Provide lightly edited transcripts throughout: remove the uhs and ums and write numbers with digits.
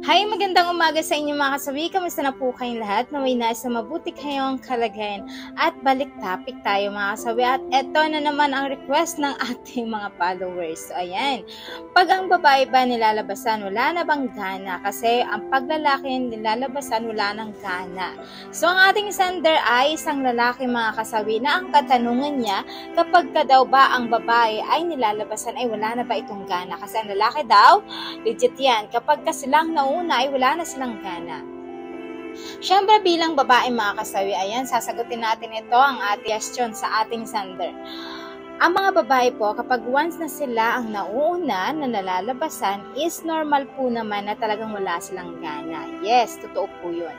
Hi, magandang umaga sa inyo mga kasawi. Kamusta na po kayong lahat? Naway nasa mabuti kayong kalagayan. At balik topic tayo mga kasawi. At eto na naman ang request ng ating mga followers. So ayan, pag ang babae ba nilalabasan, wala na bang gana? Kasi ang paglalaki nilalabasan, wala nang gana. So ang ating sender ay isang lalaki mga kasawi na ang katanungan niya, kapag ka daw ba ang babae ay nilalabasan ay wala na ba itong gana? Kasi ang lalaki daw, legit yan. Kapag ka silang nauna ay wala na silang gana. Siyempre bilang babae mga kasawi, ayan, sasagutin natin ito ang ating question sa ating sender. Ang mga babae po, kapag once na sila ang nauuna na nalalabasan, is normal po naman na talagang wala silang gana. Yes, totoo po yun.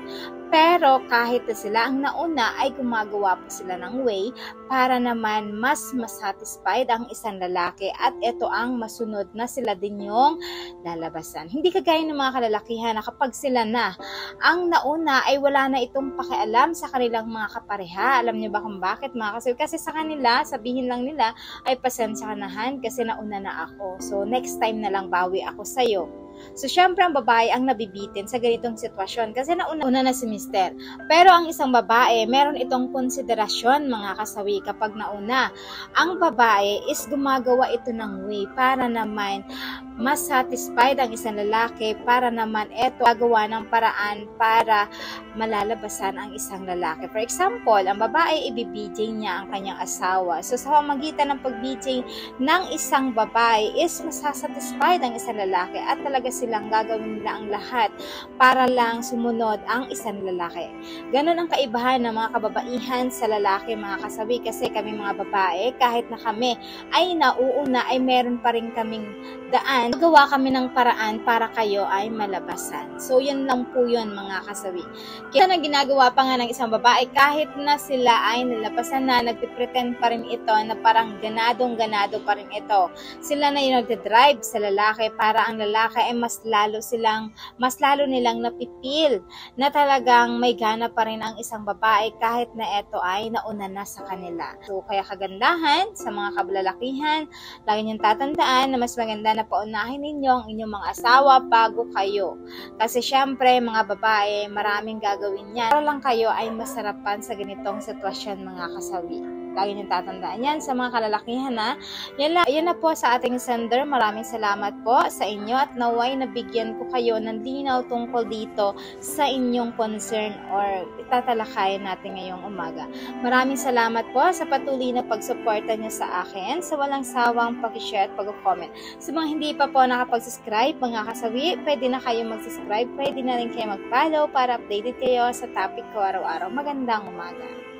Pero kahit na sila ang nauna, ay gumagawa po sila ng way para naman mas masatisfied ang isang lalaki at ito ang masunod na sila din yung lalabasan. Hindi kagaya ng mga kalalakihan na kapag sila na ang nauna ay wala na itong pakialam sa kanilang mga kapareha. Alam niyo ba kung bakit mga kasawi? Kasi sa kanila, sabihin lang nila, ay pasensya ka na Han kasi nauna na ako. So next time na lang bawi ako sa'yo. So, syempre ang babae ang nabibitin sa ganitong sitwasyon kasi nauna na si mister. Pero ang isang babae, meron itong konsiderasyon mga kasawi kapag nauna. Ang babae is gumagawa ito ng way para naman mas satisfied ang isang lalaki, para naman ito gagawa ng paraan para malalabasan ang isang lalaki. For example, ang babae ibibijay niya ang kanyang asawa. So, sa pamagitan ng pagbijay ng isang babae is masasatisfied ang isang lalaki at talaga silang gagawin nila ang lahat para lang sumunod ang isang lalaki. Ganon ang kaibahan ng mga kababaihan sa lalaki mga kasawi, kasi kami mga babae, kahit na kami ay nauuna, ay meron pa rin kaming daan. Magawa kami ng paraan para kayo ay malabasan. So yun lang po yun mga kasawi. Kaya na ginagawa pa nga ng isang babae, kahit na sila ay nalabasan na, nagpipretend pa rin ito na parang ganadong-ganado pa rin ito. Sila na yung nagdadrive sa lalaki para ang lalaki ay mas lalo nilang napipil na talagang may gana pa rin ang isang babae kahit na ito ay nauna na sa kanila. So kaya kagandahan sa mga kabalalakihan, lagi niyong tatandaan na mas maganda na paunahin ninyo ang inyong mga asawa bago kayo. Kasi syempre mga babae, maraming gagawin yan para lang kayo ay masarapan sa ganitong sitwasyon mga kasawi. Lagi niyong tatandaan yan sa mga kalalakihan na. Yan na po sa ating sender. Maraming salamat po sa inyo at naway nabigyan ko kayo ng linaw tungkol dito sa inyong concern or itatalakayan natin ngayong umaga. Maraming salamat po sa patuloy na pagsuporta niyo sa akin, sa walang sawang pag-share at pag-comment. Sa mga hindi pa po nakapag-subscribe, mga kasawi, pwede na kayo mag-subscribe, pwede na rin kayo mag-follow para updated kayo sa topic ko araw-araw. Magandang umaga!